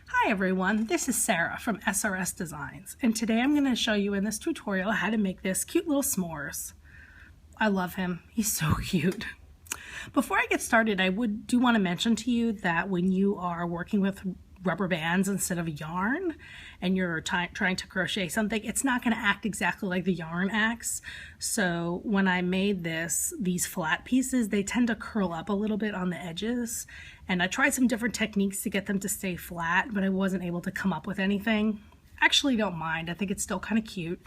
Hi everyone, this is Sarah from SRS Designs, and today I'm going to show you in this tutorial how to make this cute little s'mores. I love him. He's so cute. Before I get started, I do want to mention to you that when you are working with rubber bands instead of yarn and you're trying to crochet something, it's not going to act exactly like the yarn acts. So when I made these flat pieces, they tend to curl up a little bit on the edges, and I tried some different techniques to get them to stay flat, but I wasn't able to come up with anything. Actually, don't mind. I think it's still kind of cute.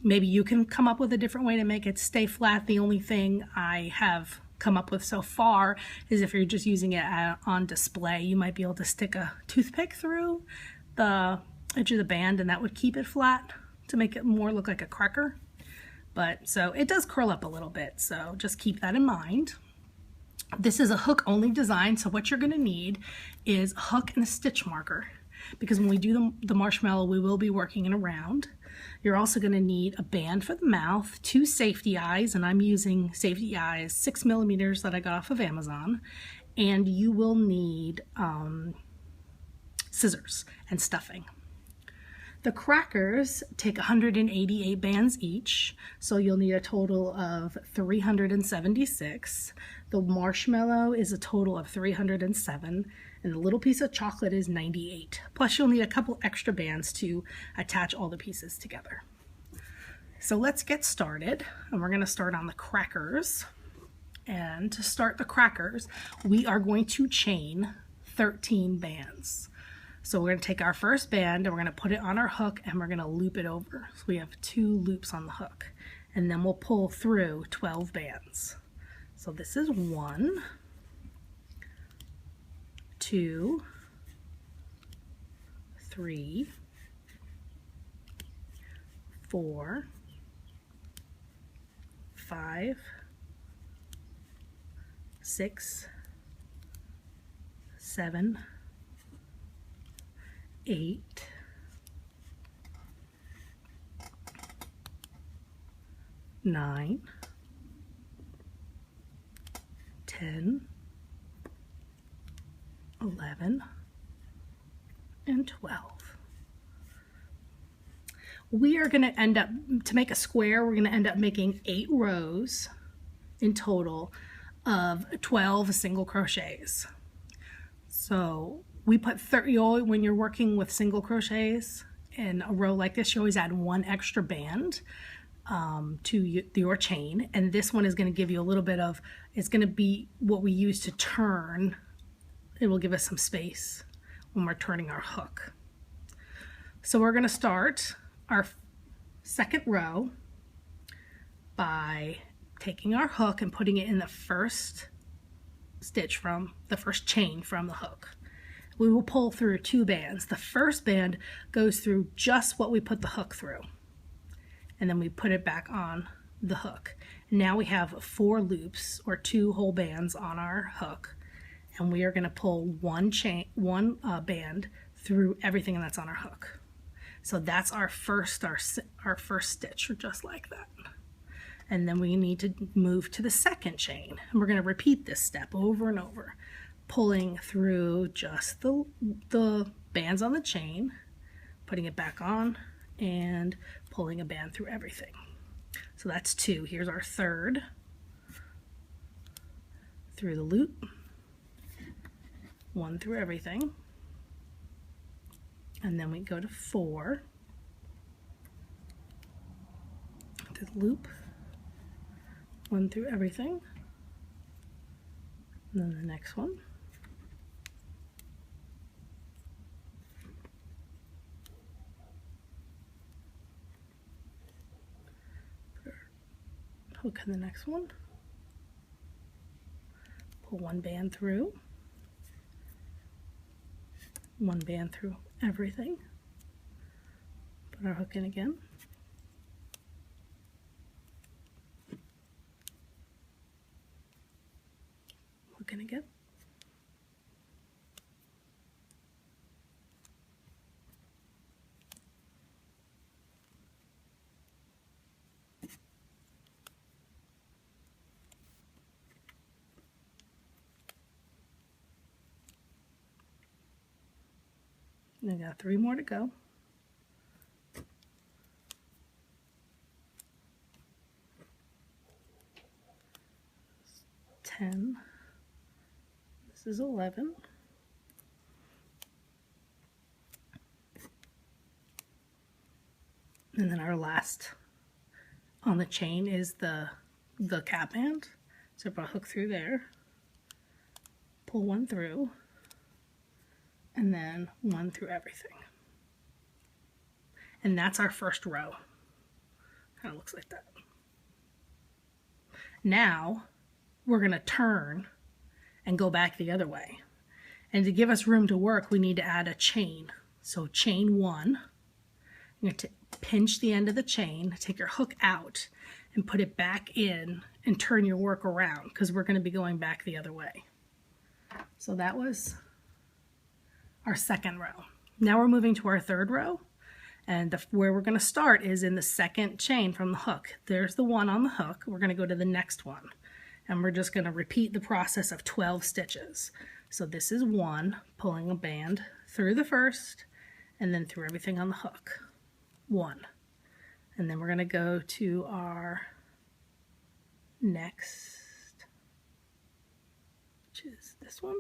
Maybe you can come up with a different way to make it stay flat. The only thing I have come up with so far is if you're just using it on display, you might be able to stick a toothpick through the edge of the band, and that would keep it flat to make it more look like a cracker. But so it does curl up a little bit, so just keep that in mind. This is a hook only design, so what you're going to need is a hook and a stitch marker, because when we do the marshmallow, we will be working in a round. You're also going to need a band for the mouth, 2 safety eyes, and I'm using safety eyes 6mm that I got off of Amazon, and you will need scissors and stuffing. The crackers take 188 bands each, so you'll need a total of 376. The marshmallow is a total of 307, and the little piece of chocolate is 98. Plus you'll need a couple extra bands to attach all the pieces together. So let's get started, and we're going to start on the crackers. And to start the crackers, we are going to chain 13 bands. So we're going to take our first band and we're going to put it on our hook and we're going to loop it over. So we have 2 loops on the hook, and then we'll pull through 12 bands. So this is 1, 2, 3, 4, 5, 6, 7, 8, 9, 10, 11, and 12. We are going to end up, to make a square, we're going to end up making 8 rows in total of 12 single crochets. So we put 30, when you're working with single crochets in a row like this, you always add 1 extra band to your chain, and this one is going to give you a little bit of, it's going to be what we use to turn. It will give us some space when we're turning our hook. So we're going to start our second row by taking our hook and putting it in the first stitch from the first chain from the hook. We will pull through 2 bands. The first band goes through just what we put the hook through, and then we put it back on the hook. Now we have 4 loops or 2 whole bands on our hook, and we are going to pull one band through everything that's on our hook. So that's our first stitch, just like that. And then we need to move to the second chain, and we're going to repeat this step over and over, pulling through just the bands on the chain, putting it back on, and pulling a band through everything. So that's 2. Here's our third, through the loop, 1 through everything, and then we go to 4, through the loop, 1 through everything, and then the next one, hook in the next one, pull 1 band through, 1 band through everything, put our hook in again, hook in again, And I got 3 more to go. Ten. This is 11. And then our last on the chain is the cap band. So if I hook through there, pull one through, and then one through everything. And that's our first row. Kind of looks like that. Now we're going to turn and go back the other way. And to give us room to work, we need to add a chain. So chain 1, you're going to pinch the end of the chain, take your hook out, and put it back in and turn your work around, because we're going to be going back the other way. So that was our second row. Now we're moving to our third row, and where we're going to start is in the second chain from the hook. There's the one on the hook. We're going to go to the next one, and we're just going to repeat the process of 12 stitches. So this is 1, pulling a band through the first, and then through everything on the hook. 1. And then we're going to go to our next, which is this one.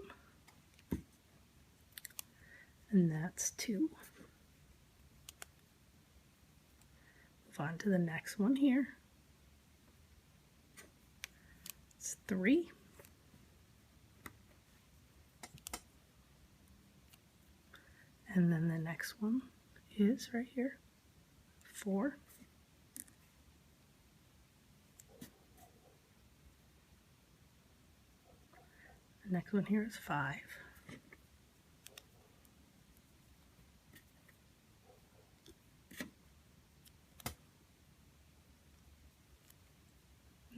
And that's 2. Move on to the next one here. It's 3. And then the next one is right here, 4. The next one here is 5.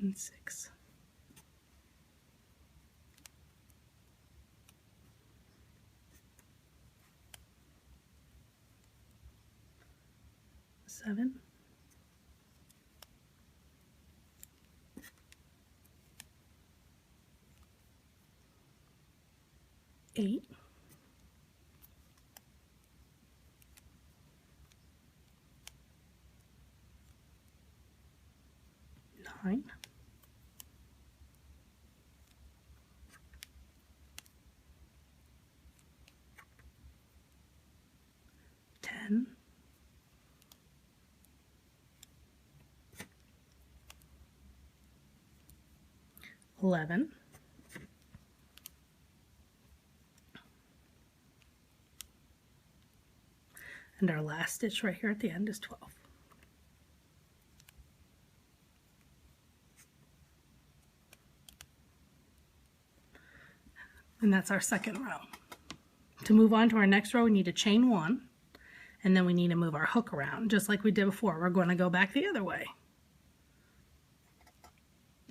And 6. Seven. 8. 9. 10. 11. And our last stitch right here at the end is 12. And that's our second row. To move on to our next row, we need to chain 1, and then we need to move our hook around, just like we did before. We're going to go back the other way.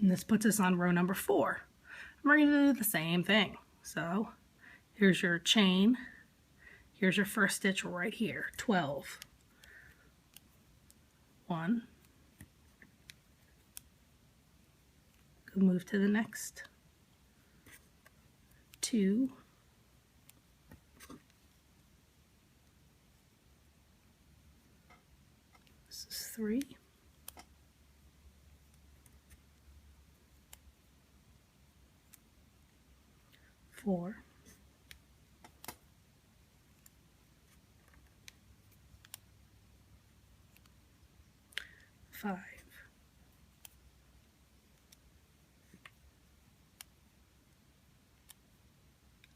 And this puts us on row number 4. And we're going to do the same thing. So here's your chain. Here's your first stitch right here, 12. 1. Go move to the next. 2. 3. 4. 5.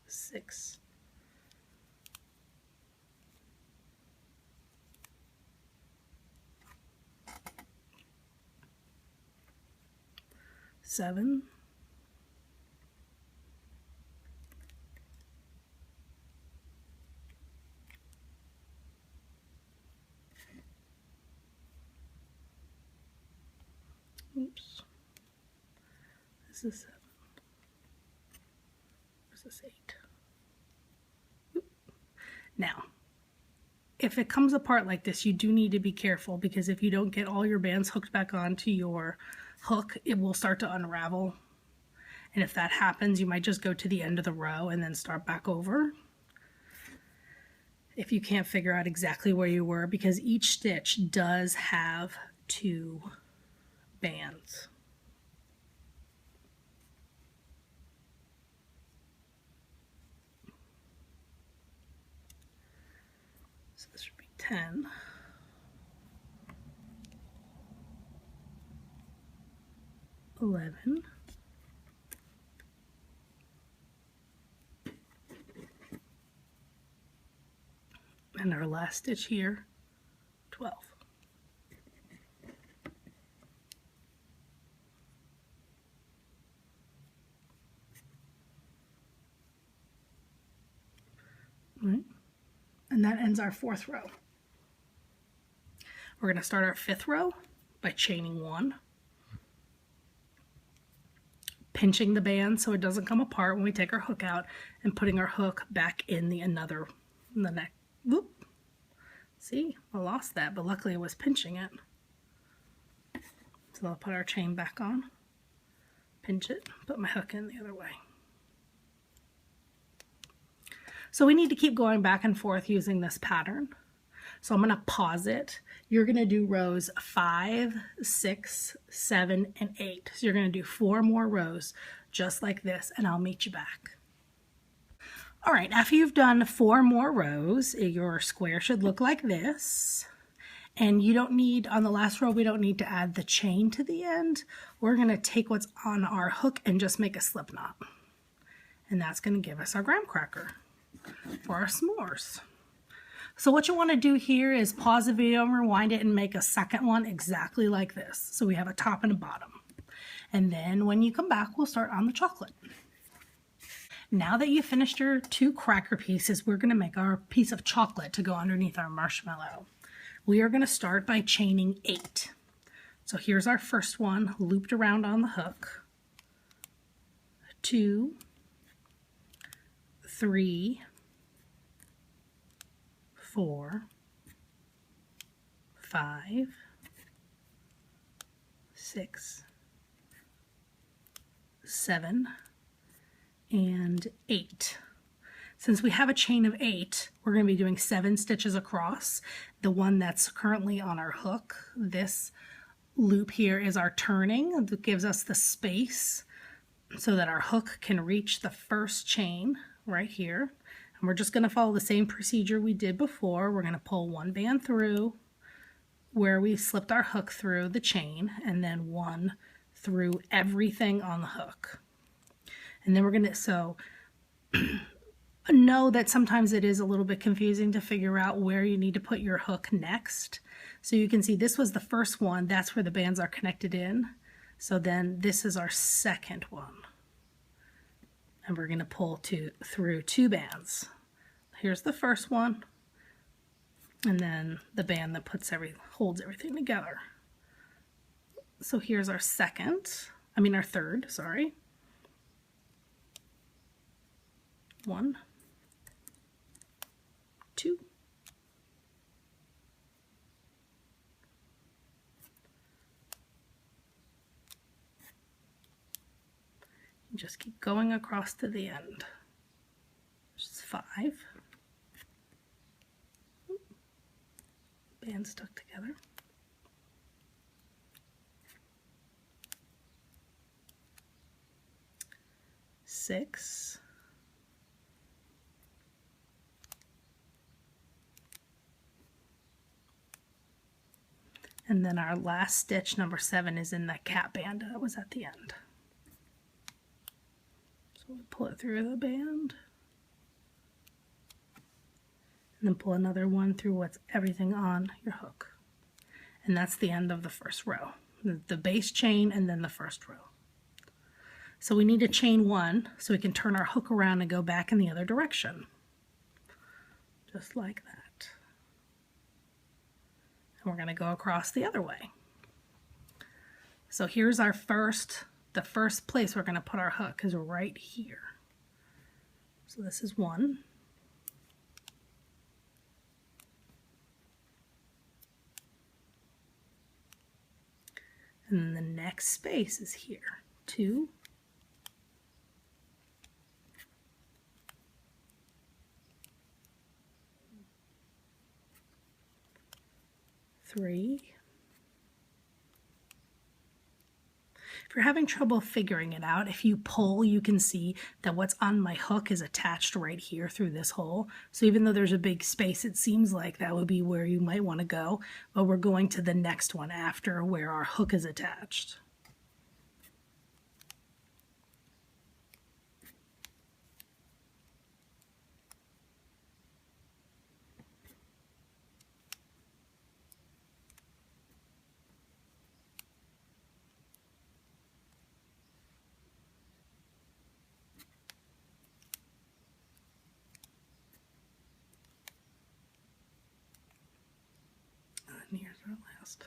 6. 7. 7. This is 8. Oop. Now, if it comes apart like this, you do need to be careful, because if you don't get all your bands hooked back onto your hook, it will start to unravel. And if that happens, you might just go to the end of the row and then start back over. if you can't figure out exactly where you were, because each stitch does have 2 bands. So this should be 10. 11. And our last stitch here, 12. Right. And that ends our 4th row. We're going to start our 5th row by chaining 1, pinching the band so it doesn't come apart when we take our hook out, and putting our hook back in the neck. Whoop. See, I lost that, but luckily I was pinching it. So I'll put our chain back on, pinch it, put my hook in the other way. So we need to keep going back and forth using this pattern. So I'm going to pause it. You're going to do rows 5, 6, 7, and 8. So you're going to do 4 more rows just like this, and I'll meet you back. All right, after you've done 4 more rows, your square should look like this. And you don't need, on the last row, we don't need to add the chain to the end. We're going to take what's on our hook and just make a slip knot. And that's going to give us our graham cracker for our s'mores. So what you want to do here is pause the video and rewind it and make a second one exactly like this. So we have a top and a bottom. And then when you come back, we'll start on the chocolate. Now that you've finished your 2 cracker pieces, we're going to make our piece of chocolate to go underneath our marshmallow. We are going to start by chaining 8. So here's our first one, looped around on the hook. 2, 3, 4, 5, 6, 7, and 8. Since we have a chain of 8, we're going to be doing 7 stitches across. The one that's currently on our hook, this loop here, is our turning. That gives us the space so that our hook can reach the first chain right here. And we're just going to follow the same procedure we did before. We're going to pull 1 band through where we slipped our hook through the chain, and then 1 through everything on the hook. And then we're going to, so know that sometimes it is a little bit confusing to figure out where you need to put your hook next. So you can see this was the first one. That's where the bands are connected in. So then this is our second one. And we're going to pull through 2 bands. Here's the first one. And then the band that holds everything together. So here's our our third, sorry. 1, 2, and just keep going across to the end. There's 5. Band stuck together. 6. And then our last stitch, number 7, is in the cat band that was at the end. So we pull it through the band. And then pull another one through what's everything on your hook. And that's the end of the first row. The base chain and then the first row. So we need to chain 1 so we can turn our hook around and go back in the other direction. Just like that. And we're going to go across the other way. So here's our the first place we're going to put our hook is right here. So this is 1. And then the next space is here. 2. 3. If you're having trouble figuring it out, if you pull, you can see that what's on my hook is attached right here through this hole. So even though there's a big space, it seems like that would be where you might want to go, but we're going to the next one after where our hook is attached. And here's our last.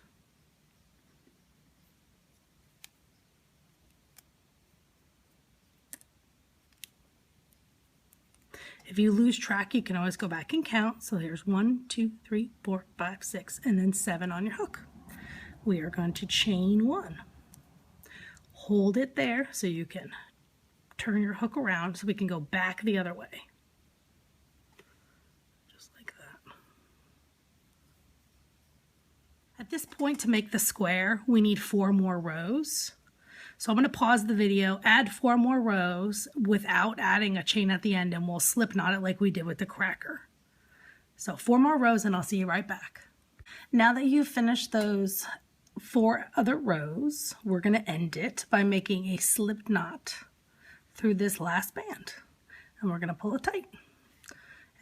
If you lose track, you can always go back and count. So there's 1, 2, 3, 4, 5, 6, and then 7 on your hook. We are going to chain 1. Hold it there so you can turn your hook around so we can go back the other way. Just like that. At this point, to make the square, we need 4 more rows. So I'm going to pause the video, add 4 more rows without adding a chain at the end, and we'll slip knot it like we did with the cracker. So 4 more rows and I'll see you right back. Now that you've finished those 4 other rows, we're going to end it by making a slip knot through this last band. And we're going to pull it tight.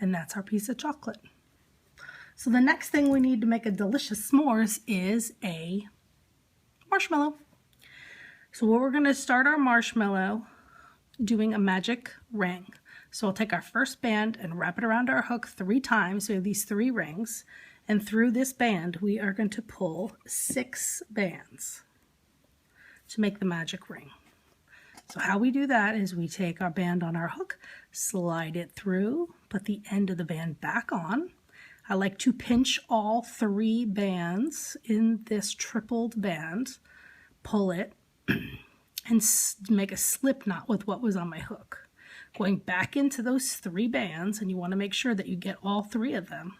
And that's our piece of chocolate. So the next thing we need to make a delicious s'mores is a marshmallow. So we're going to start our marshmallow doing a magic ring. So we'll take our first band and wrap it around our hook 3 times. So we have these 3 rings. And through this band, we are going to pull 6 bands to make the magic ring. So how we do that is we take our band on our hook, slide it through, put the end of the band back on. I like to pinch all 3 bands in this tripled band, pull it, and make a slip knot with what was on my hook. Going back into those 3 bands, and you want to make sure that you get all 3 of them.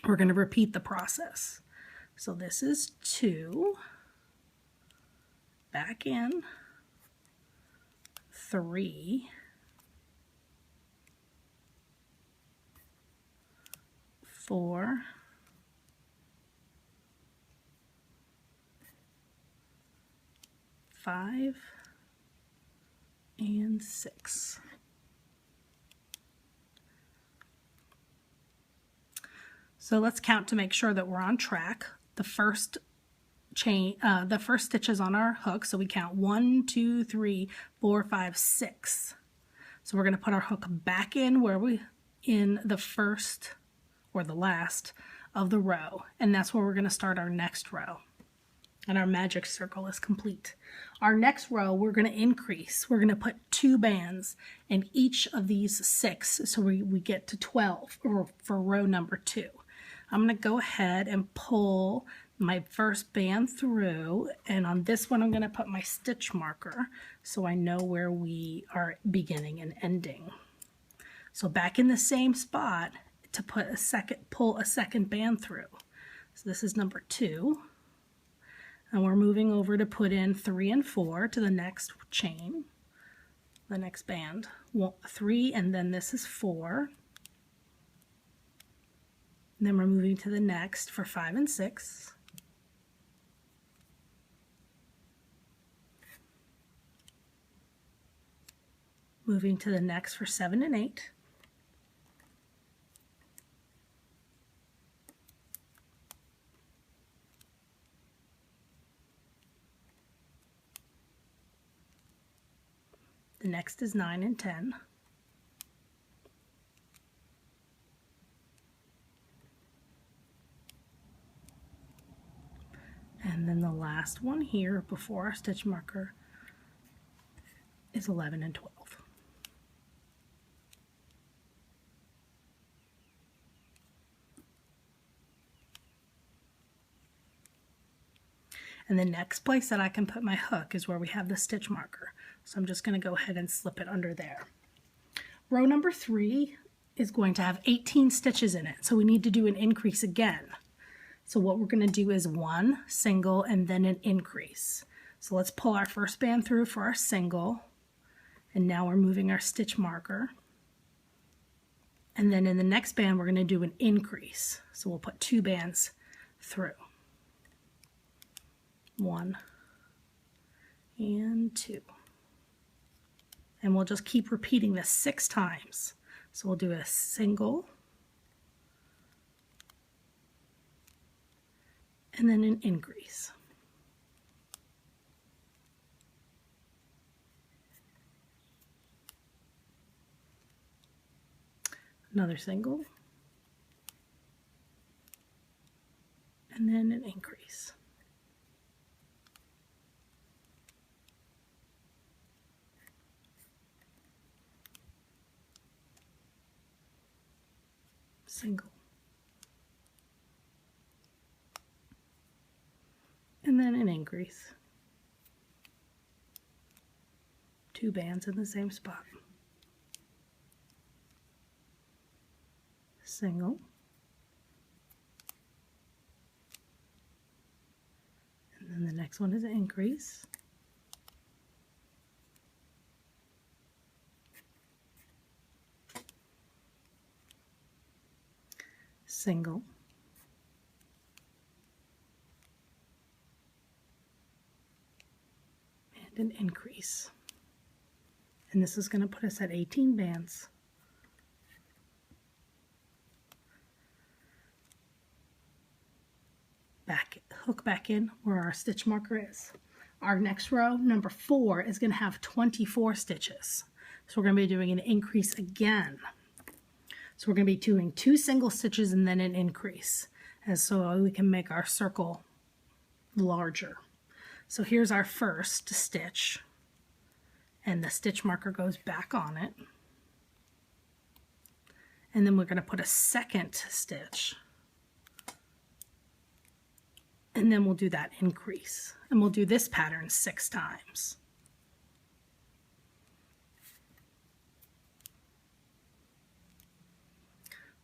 We're going to repeat the process. So this is 2, back in, 3, 4, 5, and 6. So let's count to make sure that we're on track. The first stitch is on our hook, so we count 1, 2, 3, 4, 5, 6. So we're going to put our hook back in in the first or the last of the row, and that's where we're going to start our next row. And our magic circle is complete. Our next row, we're going to increase. We're going to put 2 bands in each of these 6, so we get to 12 for row number 2. I'm going to go ahead and pull my first band through, and on this one I'm going to put my stitch marker so I know where we are beginning and ending. So back in the same spot to pull a second band through. So this is number 2. And we're moving over to put in 3 and 4 to the next chain, the next band. 3, and then this is 4. And then we're moving to the next for 5 and 6. Moving to the next for 7 and 8. The next is 9 and 10. And then the last one here before our stitch marker is 11 and 12. And the next place that I can put my hook is where we have the stitch marker. So I'm just going to go ahead and slip it under there. Row number 3 is going to have 18 stitches in it, so we need to do an increase again. So what we're going to do is one single and then an increase. So let's pull our first band through for our single, and now we're moving our stitch marker. And then in the next band we're going to do an increase. So we'll put 2 bands through. 1 and 2. And we'll just keep repeating this 6 times. So we'll do a single and then an increase. Another single and then an increase. Single and then an increase. 2 bands in the same spot. Single and then the next one is an increase. Single and an increase. And this is going to put us at 18 bands. Hook back in where our stitch marker is. Our next row, number 4, is going to have 24 stitches. So we're going to be doing an increase again. So we're going to be doing 2 single stitches and then an increase, as so we can make our circle larger. So here's our first stitch, and the stitch marker goes back on it. And then we're going to put a second stitch. And then we'll do that increase. And we'll do this pattern 6 times.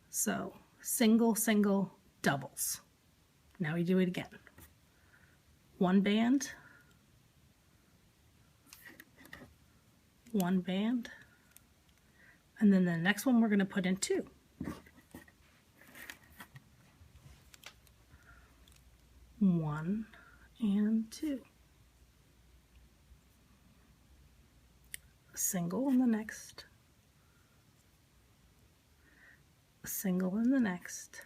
So single, single, doubles. Now we do it again. 1 band, 1 band, and then the next one we're going to put in 2. 1 and 2. A single in the next. A single in the next.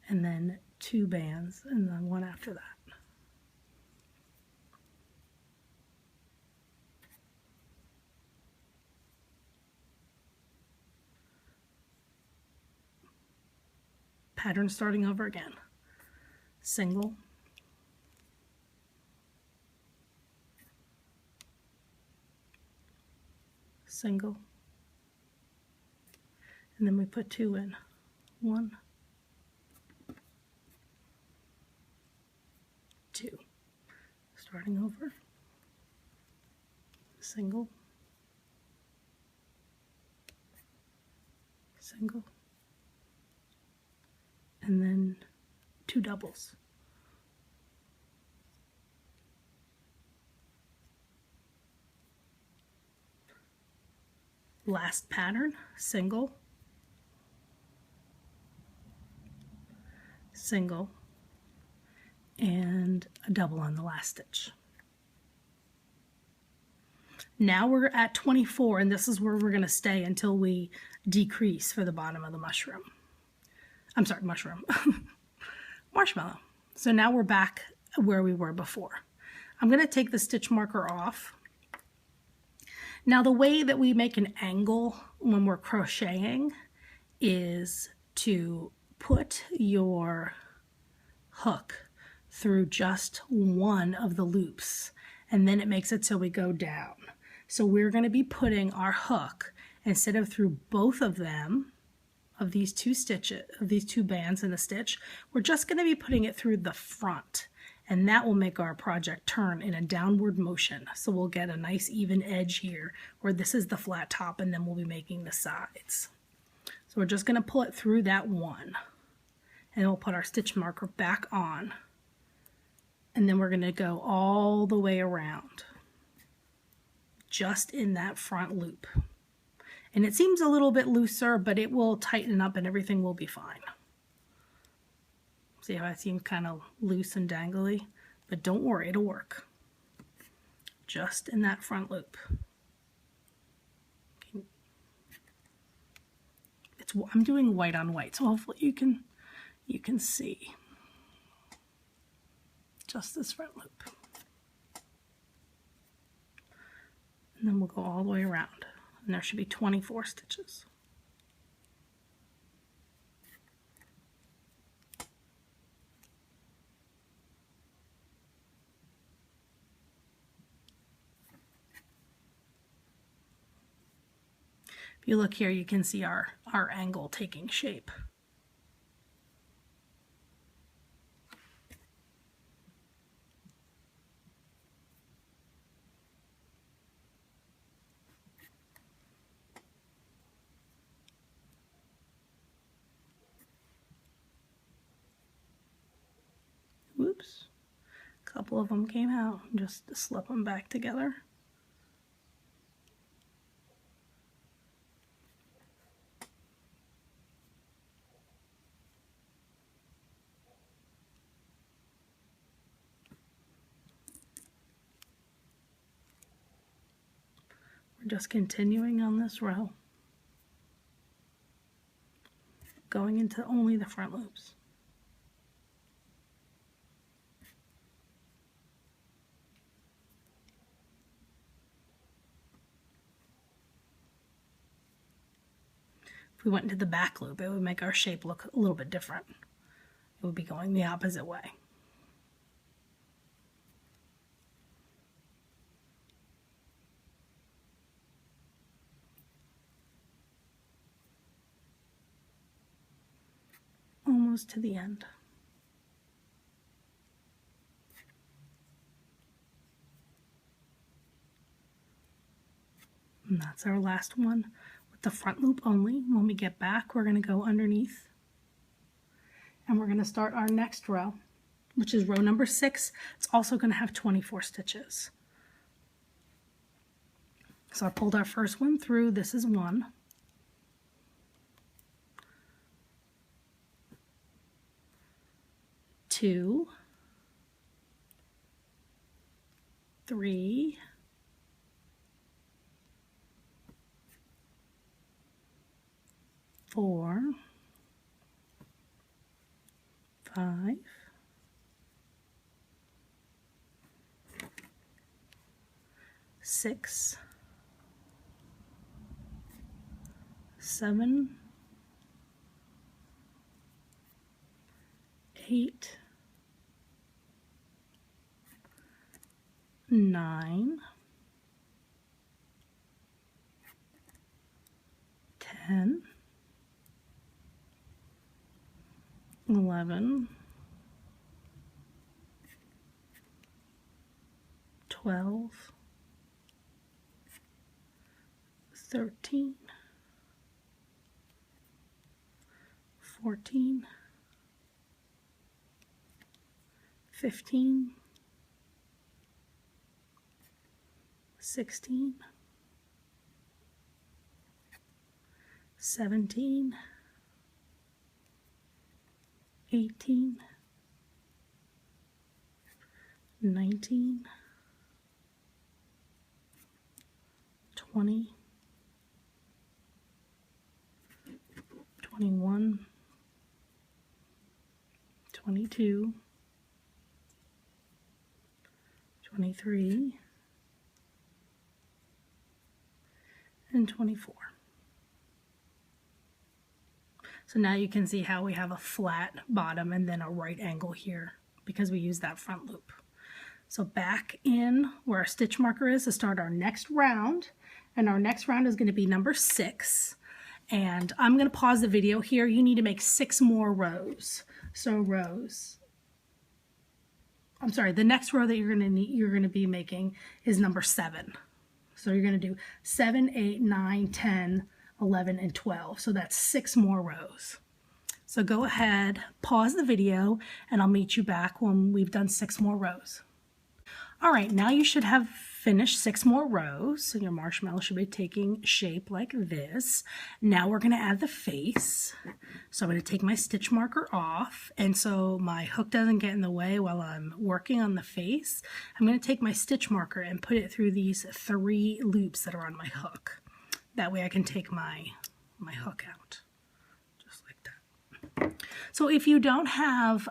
And then 2 bands and then 1 after that. Pattern starting over again. Single, single, and then we put 2 in. 1, 2. Starting over. Single, single, and then 2 doubles. Last pattern, single, single, and a double on the last stitch. Now we're at 24, and this is where we're going to stay until we decrease for the bottom of the mushroom. I'm sorry, mushroom. Marshmallow. So now we're back where we were before. I'm going to take the stitch marker off. Now the way that we make an angle when we're crocheting is to put your hook through just one of the loops, and then it makes it so we go down. So we're going to be putting our hook, instead of through both of them, of these 2 stitches, of these 2 bands in the stitch, we're just going to be putting it through the front, and that will make our project turn in a downward motion. So we'll get a nice even edge here where this is the flat top, and then we'll be making the sides. So we're just going to pull it through that one. and we'll put our stitch marker back on. And then we're going to go all the way around, just in that front loop. And it seems a little bit looser, but it will tighten up and everything will be fine. See how I seem kind of loose and dangly? But don't worry, it'll work. Just in that front loop. I'm doing white on white, so hopefully you can see. Just this front loop. And then we'll go all the way around. And there should be 24 stitches. If you look here, you can see our angle taking shape. Whoops, a couple of them came out, just to slip them back together. We're just continuing on this row, going into only the front loops. If we went into the back loop, it would make our shape look a little bit different. It would be going the opposite way. Almost to the end. And that's our last one with the front loop only. When we get back, we're going to go underneath and we're going to start our next row, which is row number 6. It's also going to have 24 stitches. So I pulled our first one through. This is 1. 2, 3, 4, 5, 6, 7, 8, 9, 10, 11, 12, 13, 14, 15, 16, 17, 18, 19, 20, 21, 22, 23, and 24. So now you can see how we have a flat bottom and then a right angle here because we use that front loop. So back in where our stitch marker is to start our next round, and our next round is going to be number 6. And I'm going to pause the video here. You need to make 6 more rows. So the next row that you're going to be making is number 7. So you're going to do 7, 8, 9, 10, 11, and 12. So that's 6 more rows. So go ahead, pause the video, and I'll meet you back when we've done 6 more rows. All right, now you should have finished 6 more rows. So your marshmallow should be taking shape like this. Now we're gonna add the face. So I'm gonna take my stitch marker off, and so my hook doesn't get in the way while I'm working on the face, I'm gonna take my stitch marker and put it through these 3 loops that are on my hook. That way I can take my hook out, just like that. So if you don't have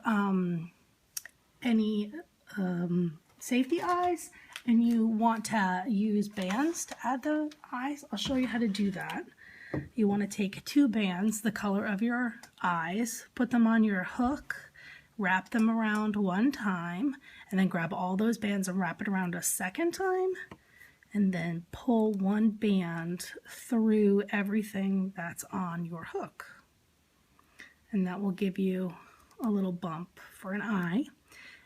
any safety eyes and you want to use bands to add the eyes, I'll show you how to do that. You want to take 2 bands, the color of your eyes, put them on your hook, wrap them around 1 time, and then grab all those bands and wrap it around a 2nd time, and then pull 1 band through everything that's on your hook. And that will give you a little bump for an eye.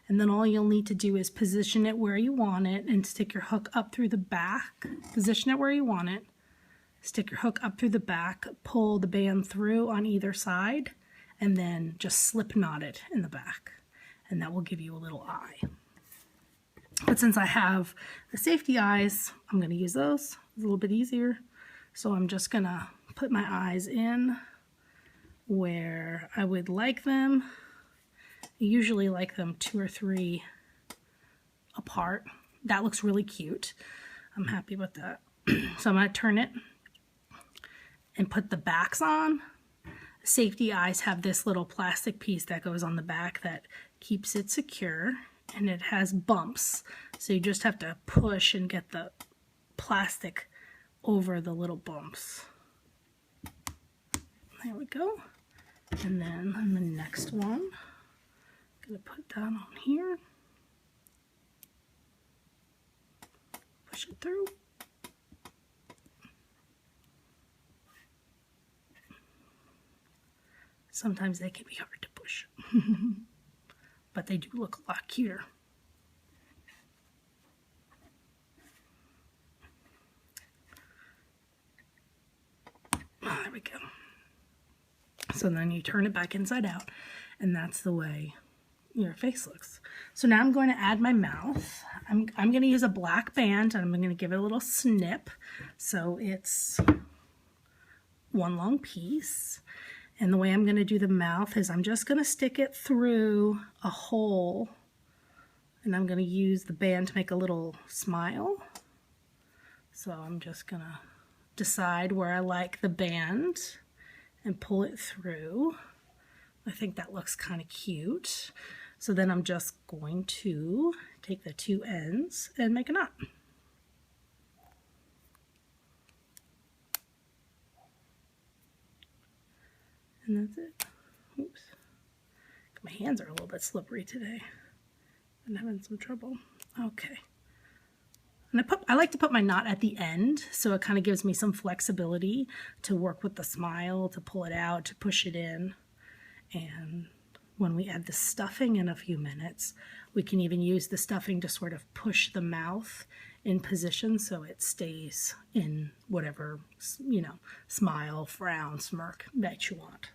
And then all you'll need to do is position it where you want it and stick your hook up through the back. Position it where you want it. Stick your hook up through the back, pull the band through on either side, and then just slip knot it in the back. And that will give you a little eye. But since I have the safety eyes, I'm going to use those. It's a little bit easier. So I'm just going to put my eyes in where I would like them. I usually like them 2 or 3 apart. That looks really cute. I'm happy with that. So I'm going to turn it and put the backs on. Safety eyes have this little plastic piece that goes on the back that keeps it secure, and it has bumps. So you just have to push and get the plastic over the little bumps. There we go. And then on the next one, I'm going to put that on here, push it through. Sometimes they can be hard to push, but they do look a lot cuter. There we go. So then you turn it back inside out, and that's the way your face looks. So now I'm going to add my mouth. I'm going to use a black band, and I'm going to give it a little snip so it's 1 long piece. And the way I'm going to do the mouth is I'm just going to stick it through a hole, and I'm going to use the band to make a little smile. So I'm just going to decide where I like the band and pull it through. I think that looks kind of cute. So then I'm just going to take the 2 ends and make a knot. And that's it. Oops. My hands are a little bit slippery today. I'm having some trouble. Okay. And I like to put my knot at the end, so it kind of gives me some flexibility to work with the smile, to pull it out, to push it in. And when we add the stuffing in a few minutes, we can even use the stuffing to sort of push the mouth in position so it stays in whatever, you know, smile, frown, smirk that you want.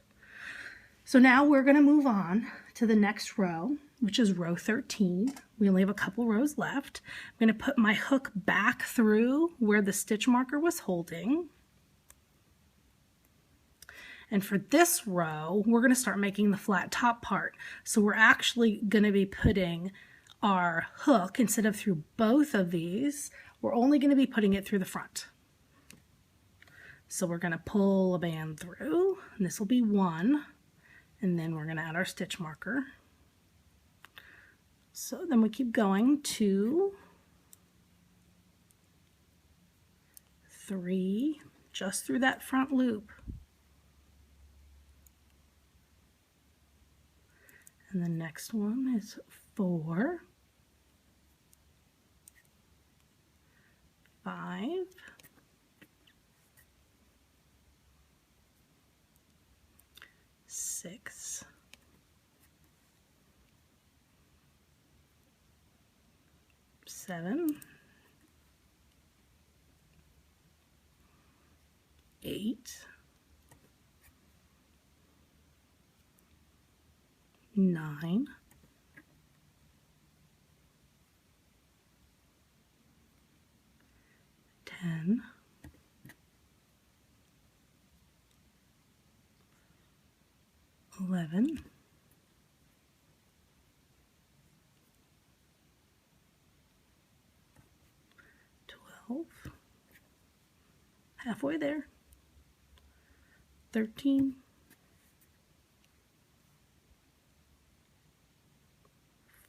So now we're going to move on to the next row, which is row 13. We only have a couple rows left. I'm going to put my hook back through where the stitch marker was holding. And for this row, we're going to start making the flat top part. So we're actually going to be putting our hook, instead of through both of these, we're only going to be putting it through the front. So we're going to pull a band through, and this will be 1. And then we're going to add our stitch marker. So then we keep going, 2, 3, just through that front loop. And the next one is 4, 5, 6, 7, 8, 9, 10, 11, 12, halfway there, 13,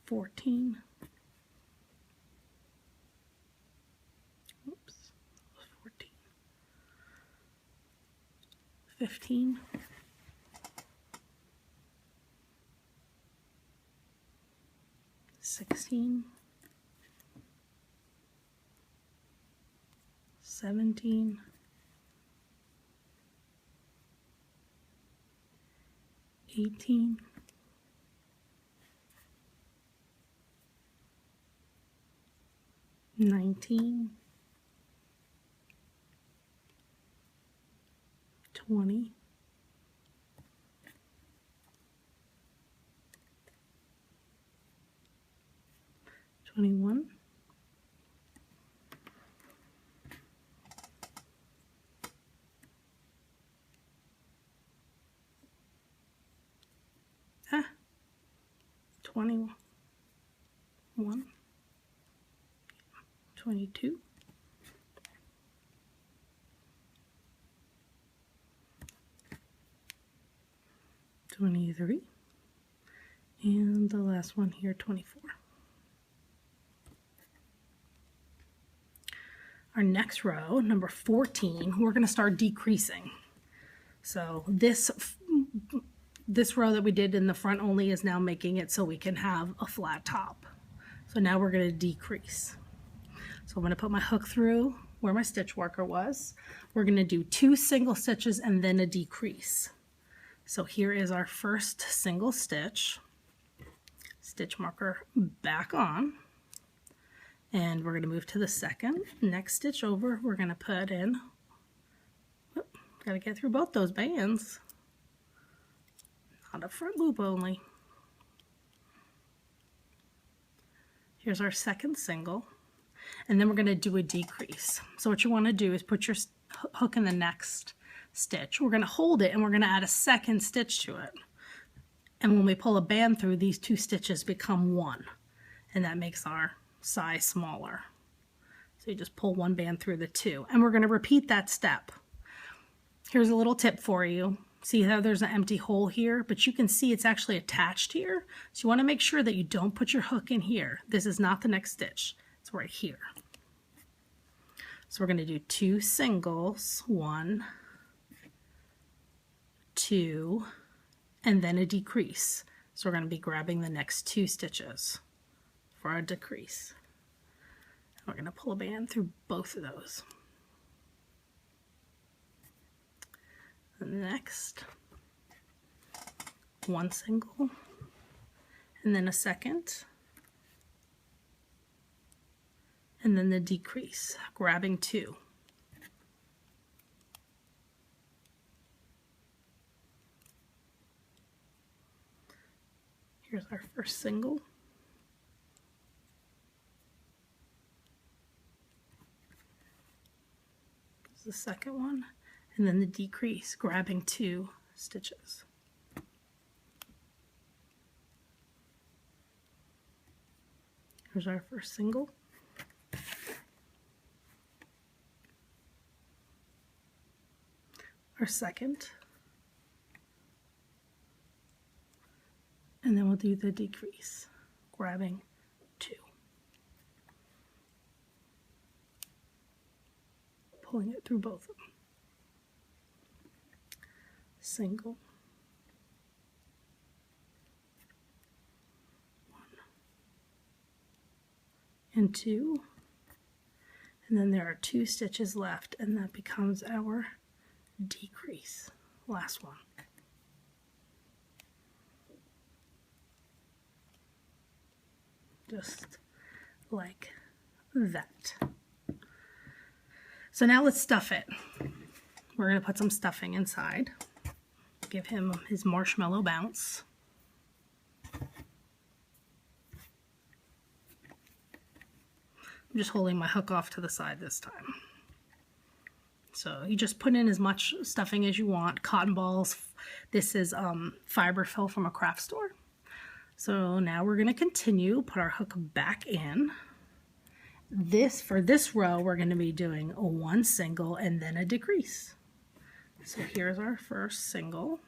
14, oops, 14, 15, 16, 17, 18, 19, 20, 21, 21, 22, 23, and the last one here, 24. Our next row, number 14, we're going to start decreasing. So this row that we did in the front only is now making it so we can have a flat top. So now we're going to decrease. So I'm going to put my hook through where my stitch marker was. We're going to do 2 single stitches and then a decrease. So here is our first single stitch. Stitch marker back on. And we're going to move to the second. Next stitch over, we're going to put in, got to get through both those bands. Not a front loop only. Here's our second single. And then we're going to do a decrease. So what you want to do is put your hook in the next stitch. We're going to hold it and we're going to add a second stitch to it. And when we pull a band through, these 2 stitches become one. And that makes our size smaller. So you just pull one band through the 2. And we're going to repeat that step. Here's a little tip for you. See how there's an empty hole here, but you can see it's actually attached here. So you want to make sure that you don't put your hook in here. This is not the next stitch. It's right here. So we're going to do 2 singles, 1, 2, and then a decrease. So we're going to be grabbing the next 2 stitches for our decrease. We're going to pull a band through both of those. Next, 1 single, and then a second, and then the decrease, grabbing 2. Here's our first single. This is the second one. And then the decrease, grabbing 2 stitches. Here's our first single. Our second. And then we'll do the decrease, grabbing 2. Pulling it through both of them. Single, 1 and 2, and then there are 2 stitches left, and that becomes our decrease. Last one. Just like that. So now let's stuff it. We're going to put some stuffing inside. Give him his marshmallow bounce. I'm just holding my hook off to the side this time. So you just put in as much stuffing as you want. Cotton balls. This is fiber fill from a craft store. So now we're going to continue, put our hook back in. For this row, we're going to be doing a 1 single and then a decrease. So here's our first single,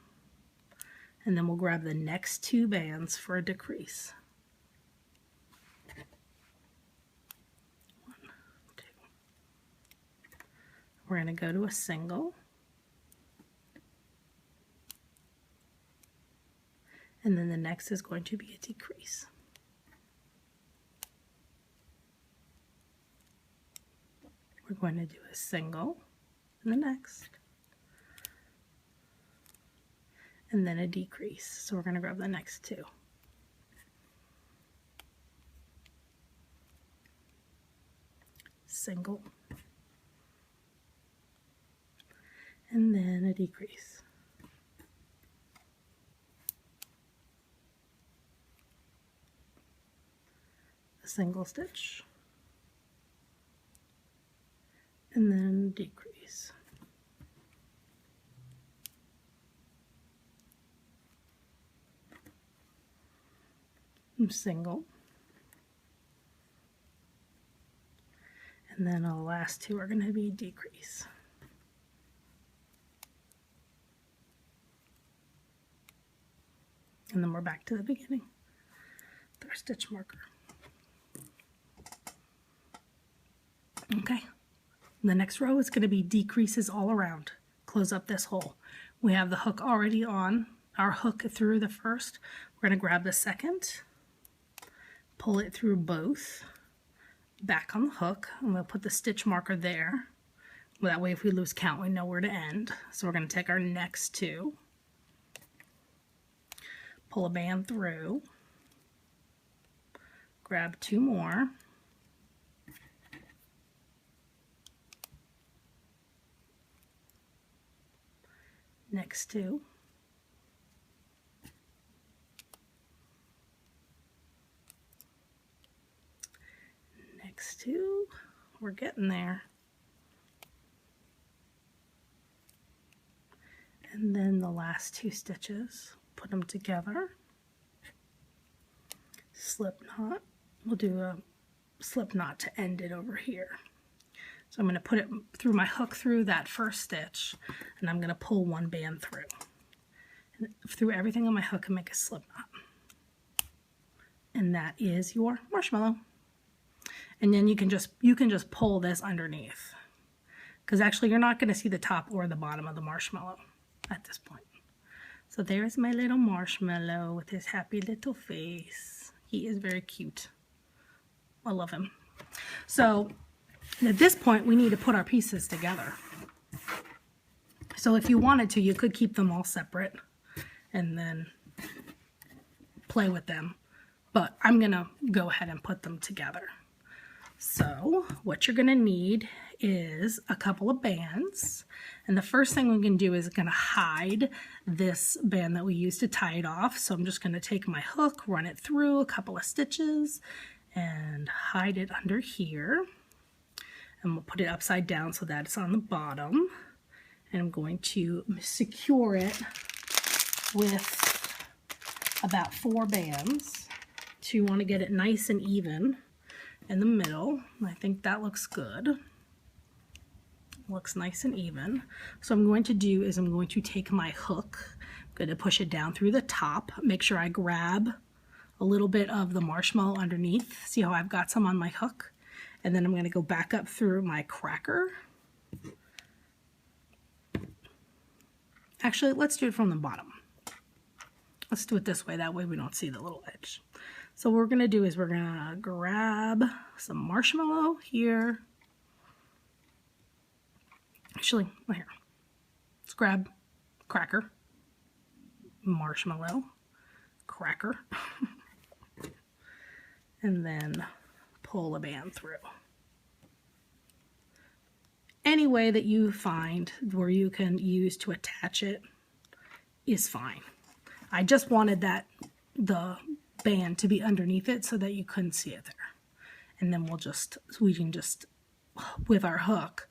and then we'll grab the next 2 bands for a decrease. 1, 2. We're going to go to a single, and then the next is going to be a decrease. We're going to do a single and the next, and then a decrease. So we're going to grab the next 2. Single, and then a decrease. A single stitch, and then decrease. Single, and then the last 2 are going to be decrease. And then we're back to the beginning with our stitch marker. Okay, the next row is going to be decreases all around. Close up this hole. We have the hook already on, our hook through the first. We're going to grab the second, pull it through both, back on the hook, and we'll put the stitch marker there. That way if we lose count, we know where to end. So we're going to take our next 2, pull a band through, grab 2 more, next 2, next 2, we're getting there, and then the last 2 stitches, put them together, slip knot. We'll do a slip knot to end it over here. So I'm going to put it through my hook through that first stitch, and I'm going to pull 1 band through. And through everything on my hook and make a slip knot. And that is your marshmallow. And then you can just pull this underneath, because actually you're not going to see the top or the bottom of the marshmallow at this point. So there's my little marshmallow with his happy little face. He is very cute. I love him. So at this point, we need to put our pieces together. So if you wanted to, you could keep them all separate and then play with them. But I'm going to go ahead and put them together. So what you're going to need is a couple of bands. And the first thing we can do is going to hide this band that we used to tie it off. So I'm just going to take my hook, run it through a couple of stitches, and hide it under here. And we'll put it upside down so that it's on the bottom. And I'm going to secure it with about 4 bands. So you want to get it nice and even in the middle. I think that looks good. Looks nice and even. So what I'm going to do is I'm going to take my hook, I'm going to push it down through the top, make sure I grab a little bit of the marshmallow underneath. See how I've got some on my hook? And then I'm going to go back up through my cracker. Actually, let's do it from the bottom. Let's do it this way, that way we don't see the little edge. So what we're going to do is we're going to grab some marshmallow here. Actually, right here. Let's grab cracker, marshmallow, cracker, and then pull a band through. Any way that you find where you can use to attach it is fine. I just wanted the band to be underneath it so that you couldn't see it there. and then we can just, with our hook,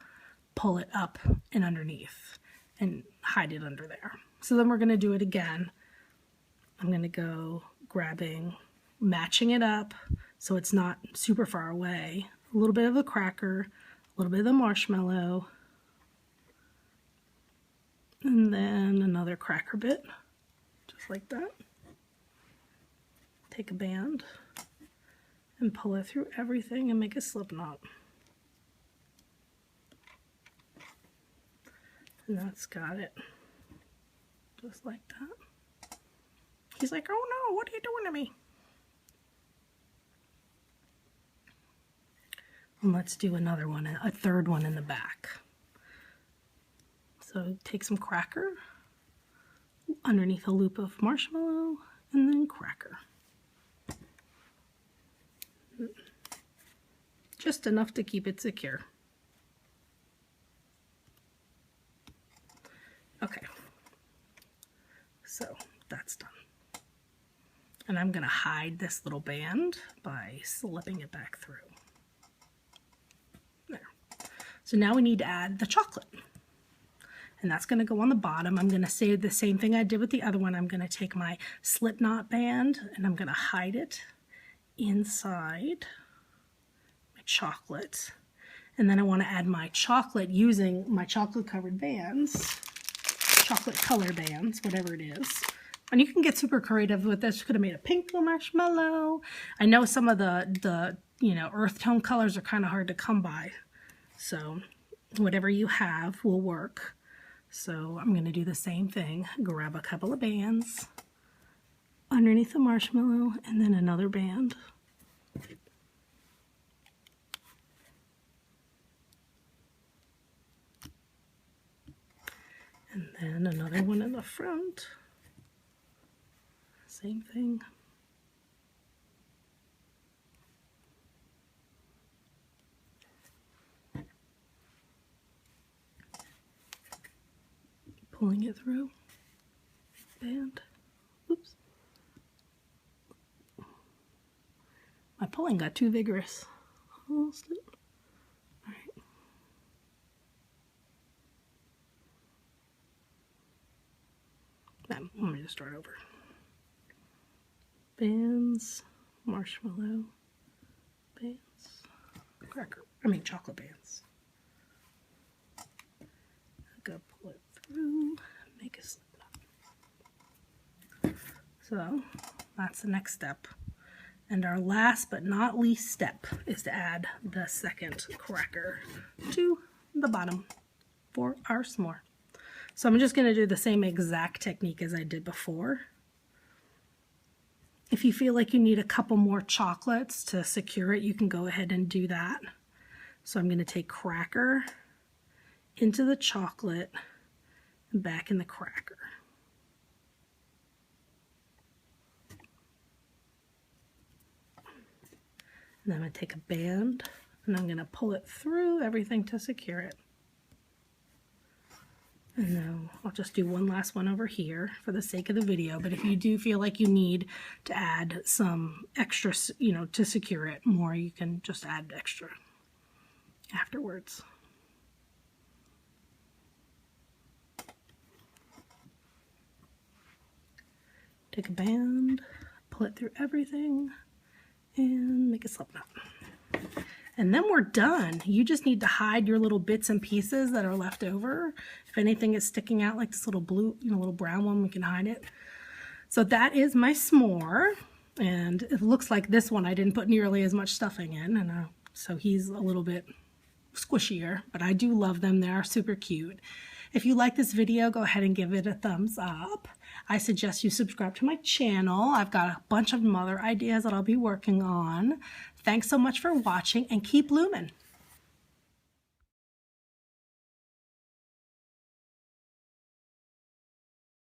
pull it up and underneath and hide it under there. So then we're going to do it again. I'm going to go matching it up so it's not super far away. A little bit of the cracker, a little bit of the marshmallow, and then another cracker bit, just like that. Take a band and pull it through everything and make a slip knot. And that's got it, just like that. He's like, oh no, what are you doing to me? And let's do another one, a third one in the back. So take some cracker, underneath a loop of marshmallow, and then cracker. Just enough to keep it secure. Okay, so that's done. And I'm going to hide this little band by slipping it back through. There. So now we need to add the chocolate. And that's going to go on the bottom. I'm going to say the same thing I did with the other one. I'm going to take my slip knot band and I'm going to hide it inside my chocolate. And then I want to add my chocolate using my chocolate covered bands, chocolate color bands, whatever it is. And you can get super creative with this. You could have made a pink marshmallow. I know some of the earth tone colors are kind of hard to come by. So whatever you have will work. So I'm going to do the same thing. Grab a couple of bands underneath the marshmallow and then another band. And then another one in the front. Same thing. Pulling it through. Band. Oops. My pulling got too vigorous. Oh, slip. All right. Let me just start over. Bands, marshmallow, bands, chocolate bands. I'm gonna pull it through, make a slip knot. So that's the next step. And our last but not least step is to add the second cracker to the bottom for our s'more. So I'm just going to do the same exact technique as I did before. If you feel like you need a couple more chocolates to secure it, you can go ahead and do that. So I'm going to take cracker into the chocolate and back in the cracker. And then I'm going to take a band and I'm going to pull it through everything to secure it. And then I'll just do one last one over here for the sake of the video. But if you do feel like you need to add some extra, to secure it more, you can just add extra afterwards. Take a band, pull it through everything, and make a slip knot. And then we're done. You just need to hide your little bits and pieces that are left over. If anything is sticking out like this little blue, little brown one, we can hide it. So that is my s'more. And it looks like this one I didn't put nearly as much stuffing in. And so he's a little bit squishier, but I do love them. They are super cute. If you like this video, go ahead and give it a thumbs up. I suggest you subscribe to my channel. I've got a bunch of other ideas that I'll be working on. Thanks so much for watching and keep looming.